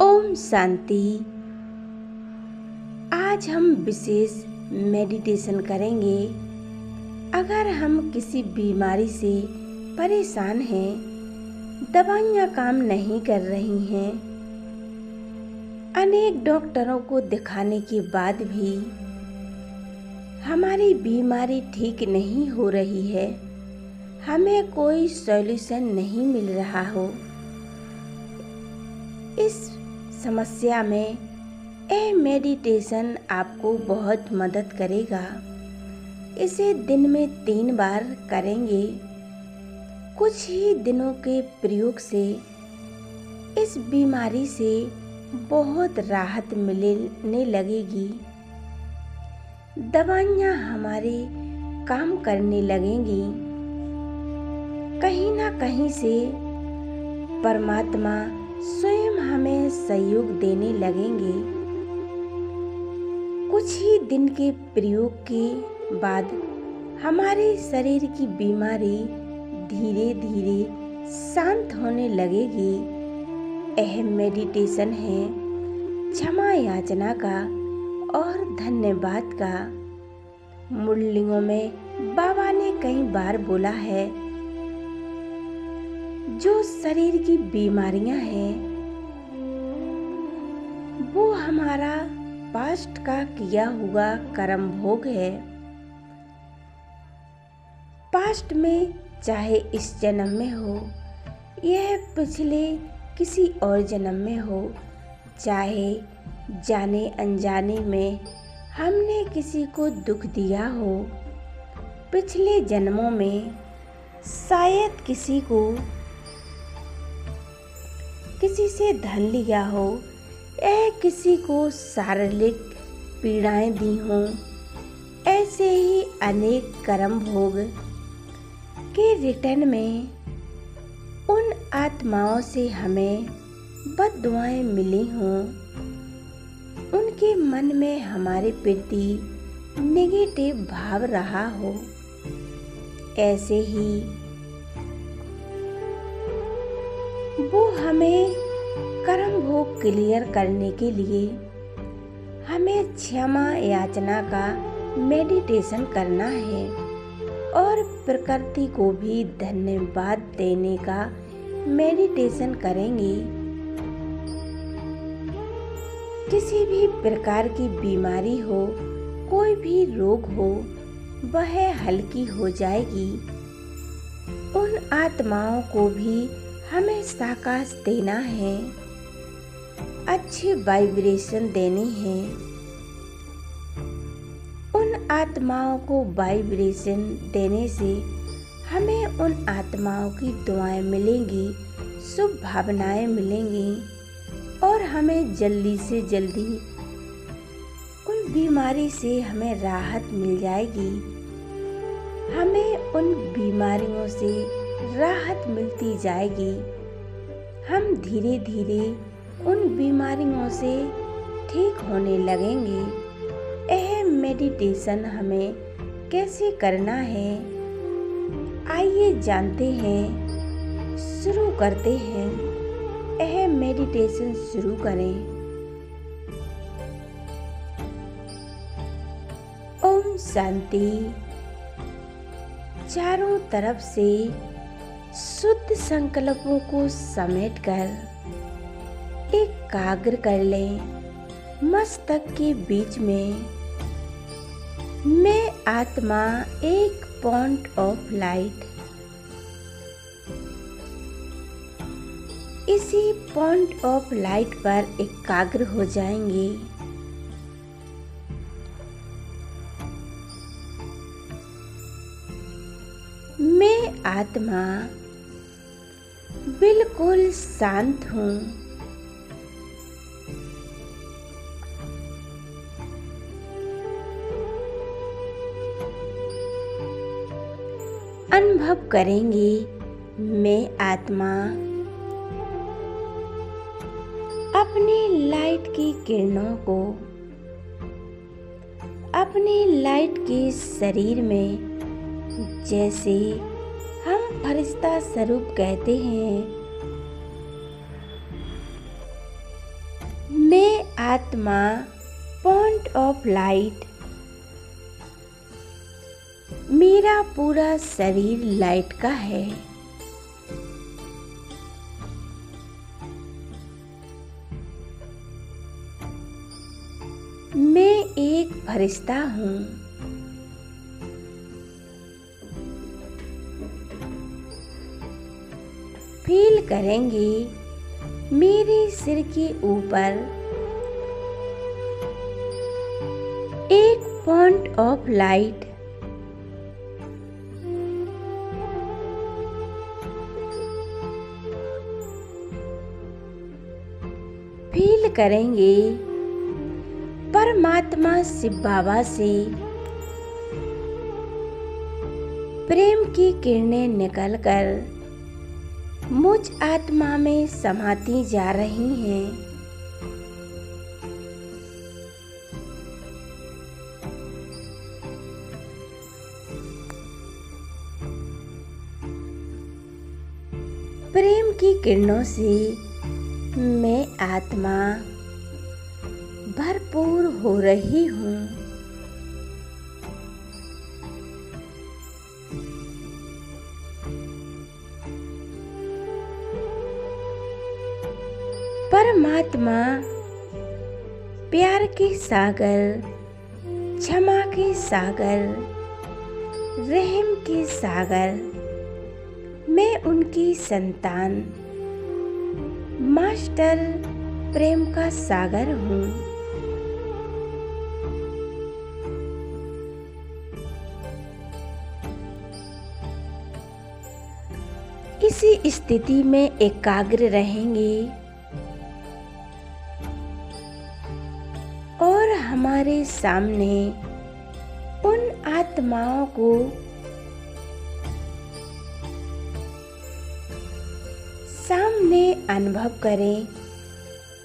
ओम शांति। आज हम विशेष मेडिटेशन करेंगे। अगर हम किसी बीमारी से परेशान हैं, दवाइयाँ काम नहीं कर रही हैं, अनेक डॉक्टरों को दिखाने के बाद भी हमारी बीमारी ठीक नहीं हो रही है, हमें कोई सॉल्यूशन नहीं मिल रहा हो, इस समस्या में यह मेडिटेशन आपको बहुत मदद करेगा। इसे दिन में 3 बार करेंगे। कुछ ही दिनों के प्रयोग से इस बीमारी से बहुत राहत मिलने लगेगी। दवाइयाँ हमारे काम करने लगेंगी। कहीं ना कहीं से परमात्मा स्वयं हमें सहयोग देने लगेंगे। कुछ ही दिन के प्रयोग के बाद हमारे शरीर की बीमारी धीरे धीरे शांत होने लगेगी। यह मेडिटेशन है क्षमा याचना का और धन्यवाद का। मुरलियों में बाबा ने कई बार बोला है, जो शरीर की बीमारियां हैं वो हमारा पास्ट का किया हुआ कर्म भोग है। पास्ट में चाहे इस जन्म में हो, यह पिछले किसी और जन्म में हो, चाहे जाने अनजाने में हमने किसी को दुख दिया हो, पिछले जन्मों में शायद किसी से धन लिया हो, या किसी को शारीरिक पीड़ाएं दी हों, ऐसे ही अनेक कर्म भोग के रिटर्न में उन आत्माओं से हमें बद्दुआएं मिली हों, उनके मन में हमारे प्रति नेगेटिव भाव रहा हो, ऐसे ही वो हमें कर्म भोग क्लियर करने के लिए हमें क्षमा याचना का मेडिटेशन करना है और प्रकृति को भी धन्यवाद देने का मेडिटेशन करेंगे। किसी भी प्रकार की बीमारी हो, कोई भी रोग हो, वह हल्की हो जाएगी। उन आत्माओं को भी हमें साकाश देना है, अच्छी वाइब्रेशन देनी है। उन आत्माओं को वाइब्रेशन देने से हमें उन आत्माओं की दुआएं मिलेंगी, शुभ भावनाएं मिलेंगी और हमें जल्दी से जल्दी उन बीमारी से हमें राहत मिल जाएगी। हमें उन बीमारियों से राहत मिलती जाएगी। हम धीरे धीरे उन बीमारियों से ठीक होने लगेंगे। यह मेडिटेशन हमें कैसे करना है, आइए जानते हैं, शुरू करते हैं। यह मेडिटेशन शुरू करें। ओम शांति। चारों तरफ से शुद्ध संकल्पों को समेटकर एकाग्र कर लें। मस्तक के बीच में मैं आत्मा एक पॉइंट ऑफ लाइट, इसी पॉइंट ऑफ लाइट पर एकाग्र हो जाएंगे। मैं आत्मा बिल्कुल शांत हूँ। अनुभव करेंगे मैं आत्मा अपनी लाइट की किरणों को अपने लाइट के शरीर में, जैसे हम फरिश्ता स्वरूप कहते हैं, मैं आत्मा पॉइंट ऑफ लाइट, मेरा पूरा शरीर लाइट का है। मैं एक फरिश्ता हूँ। फील करेंगे मेरे सिर के ऊपर एक पॉइंट ऑफ लाइट, फील करेंगे परमात्मा शिव बाबा से प्रेम की किरणें निकलकर मुझ आत्मा में समाती जा रही हैं। प्रेम की किरणों से मैं आत्मा भरपूर हो रही हूँ। परमात्मा प्यार के सागर, क्षमा के सागर, रहम के सागर, मैं उनकी संतान, मास्टर प्रेम का सागर हूँ। इसी स्थिति में एकाग्र रहेंगे और हमारे सामने उन आत्माओं को सामने अनुभव करें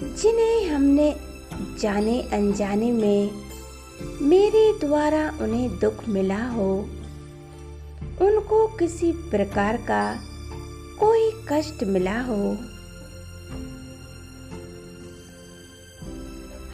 जिन्हें हमने जाने अनजाने में मेरे द्वारा उन्हें दुख मिला हो, उनको किसी प्रकार का कोई कष्ट मिला हो।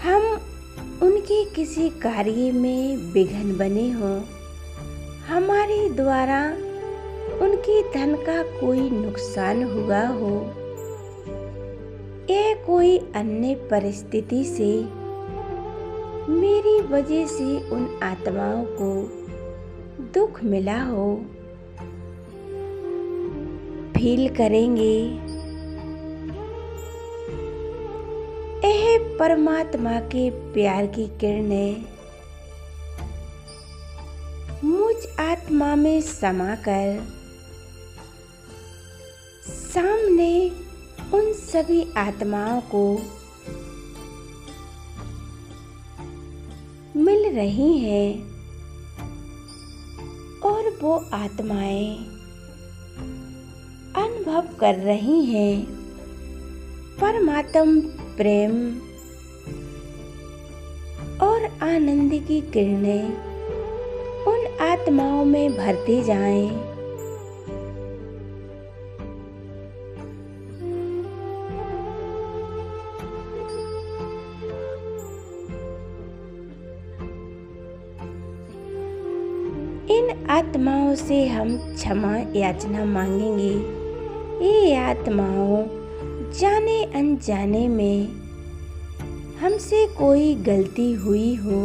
हम उनके किसी कार्य में विघ्न बने हो, हमारे द्वारा उनके धन का कोई नुकसान हुआ हो, या कोई अन्य परिस्थिति से मेरी वजह से उन आत्माओं को दुख मिला हो, फील करेंगे यह परमात्मा के प्यार की किरणें मुझ आत्मा में समाकर सामने उन सभी आत्माओं को मिल रही हैं और वो आत्माएं अनुभव कर रही हैं परमात्म प्रेम और आनंद की किरणें उन आत्माओं में भरते जाएं। इन आत्माओं से हम क्षमा याचना मांगेंगे। ये आत्माओं जाने अनजाने में हमसे कोई गलती हुई हो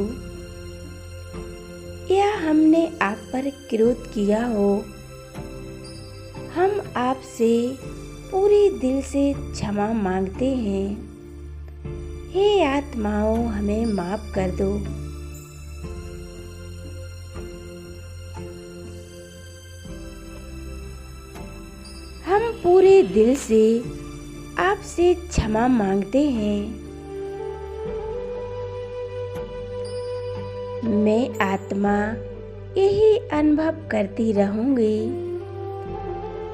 या हमने आप पर क्रोध किया हो, हम आपसे पूरे दिल से क्षमा मांगते हैं। हे आत्माओं, हमें माफ कर दो। हम पूरे दिल से आपसे क्षमा मांगते हैं। मैं आत्मा यही अनुभव करती रहूंगी।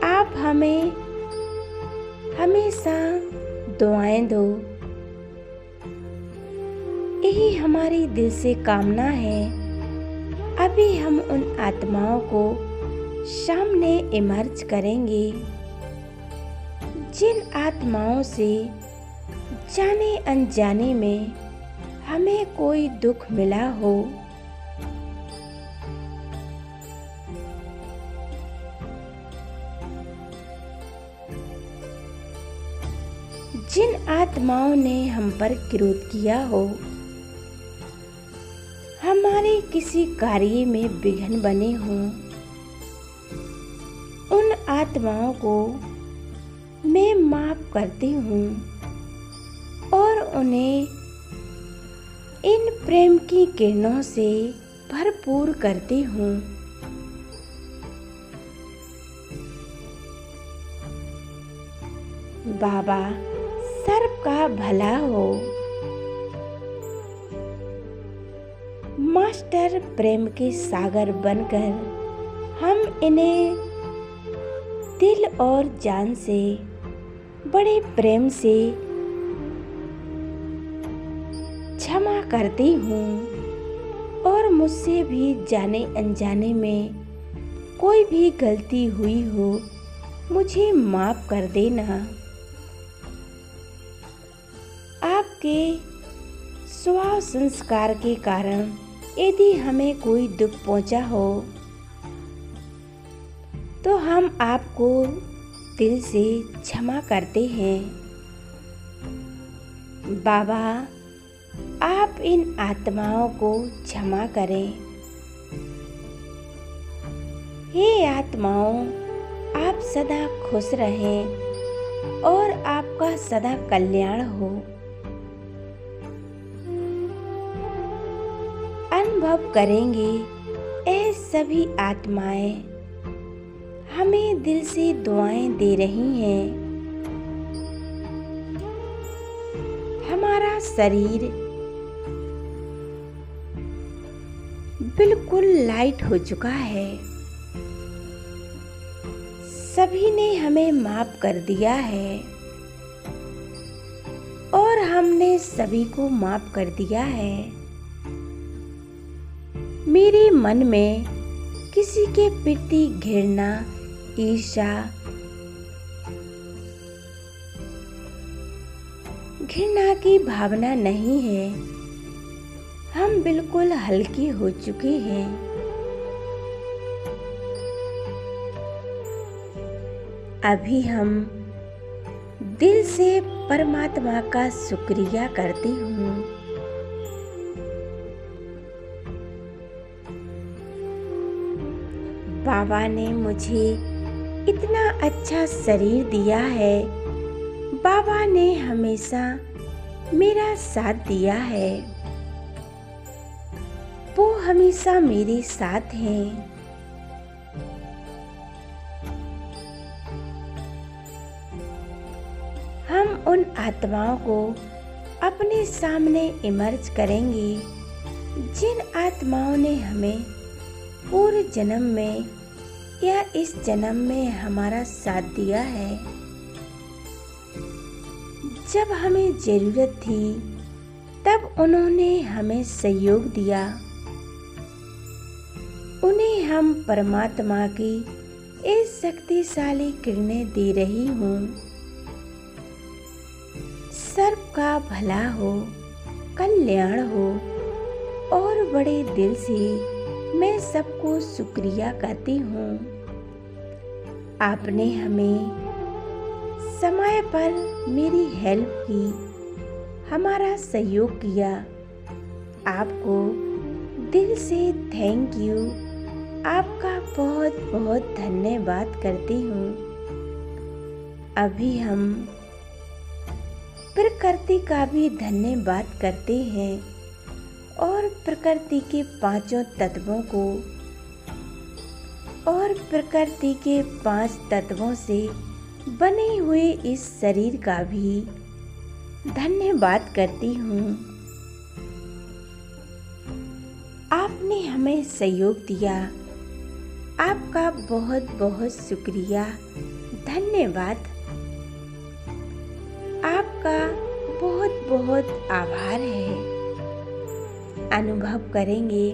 आप हमें हमेशा दुआएं दो। यही हमारी दिल से कामना है। अभी हम उन आत्माओं को सामने इमर्ज करेंगे जिन आत्माओं से जाने अनजाने में हमें कोई दुख मिला हो, जिन आत्माओं ने हम पर क्रोध किया हो, हमारे किसी कार्य में विघ्न बने हों, उन आत्माओं को मैं माफ करती हूँ और उन्हें इन प्रेम की किरणों से भरपूर करती हूँ। बाबा, सबका भला हो। मास्टर प्रेम के सागर बनकर हम इन्हें दिल और जान से, बड़े प्रेम से क्षमा करती हूँ और मुझसे भी जाने अनजाने में कोई भी गलती हुई हो, मुझे माफ कर देना। आपके स्वभाव संस्कार के कारण यदि हमें कोई दुख पहुंचा हो तो हम आपको दिल से क्षमा करते हैं। बाबा, आप इन आत्माओं को क्षमा करें। हे आत्माओं, आप सदा खुश रहें और आपका सदा कल्याण हो। अनुभव करेंगे ये सभी आत्माएं हमें दिल से दुआएं दे रही हैं। हमारा शरीर बिल्कुल लाइट हो चुका है। सभी ने हमें माफ कर दिया है और हमने सभी को माफ कर दिया है। मेरे मन में किसी के प्रति घृणा, ईर्ष्या, घृणा की भावना नहीं है। हम बिल्कुल हल्के हो चुके हैं। अभी हम दिल से परमात्मा का शुक्रिया करती हूँ। बाबा ने मुझे इतना अच्छा शरीर दिया है। बाबा ने हमेशा मेरा साथ दिया है। वो हमेशा मेरे साथ हैं। हम उन आत्माओं को अपने सामने इमर्ज करेंगे जिन आत्माओं ने हमें पूर्व जन्म में या इस जन्म में हमारा साथ दिया है। जब हमें जरूरत थी तब उन्होंने हमें सहयोग दिया। उन्हें हम परमात्मा की इस शक्तिशाली किरणें दे रही हूँ। सबका भला हो, कल्याण हो और बड़े दिल से मैं सबको शुक्रिया करती हूँ। आपने हमें समय पर मेरी हेल्प की, हमारा सहयोग किया। आपको दिल से थैंक यू। आपका बहुत बहुत धन्यवाद करती हूँ। अभी हम प्रकृति का भी धन्यवाद करते हैं और प्रकृति के पांचों तत्वों को और प्रकृति के 5 तत्वों से बने हुए इस शरीर का भी धन्यवाद करती हूँ। आपने हमें सहयोग दिया। आपका बहुत बहुत शुक्रिया, धन्यवाद। आपका बहुत बहुत आभार है। अनुभव करेंगे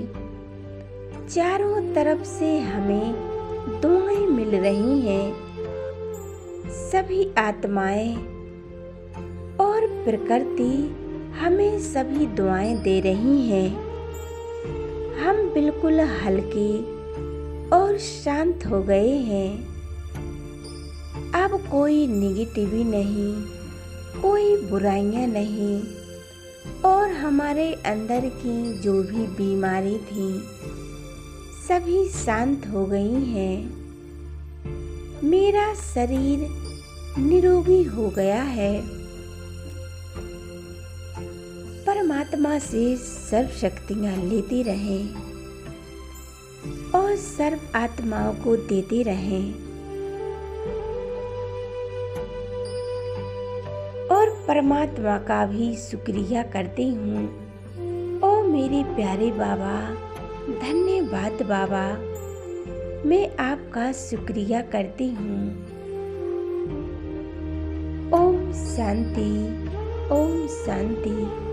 चारों तरफ से हमें दुआएं मिल रही हैं। सभी आत्माएं और प्रकृति हमें सभी दुआएं दे रही हैं। हम बिल्कुल हल्के और शांत हो गए हैं। अब कोई निगेटिवी नहीं, कोई बुराइयां नहीं, और हमारे अंदर की जो भी बीमारी थी सभी शांत हो गई हैं। मेरा शरीर निरोगी हो गया है। परमात्मा से सर्व शक्तियाँ लेते रहें और सर्व आत्माओं को देते रहें। और परमात्मा का भी शुक्रिया करती हूँ। ओ मेरे प्यारे बाबा, धन्यवाद बाबा, मैं आपका शुक्रिया करती हूँ। ओम शांति, ओम शांति।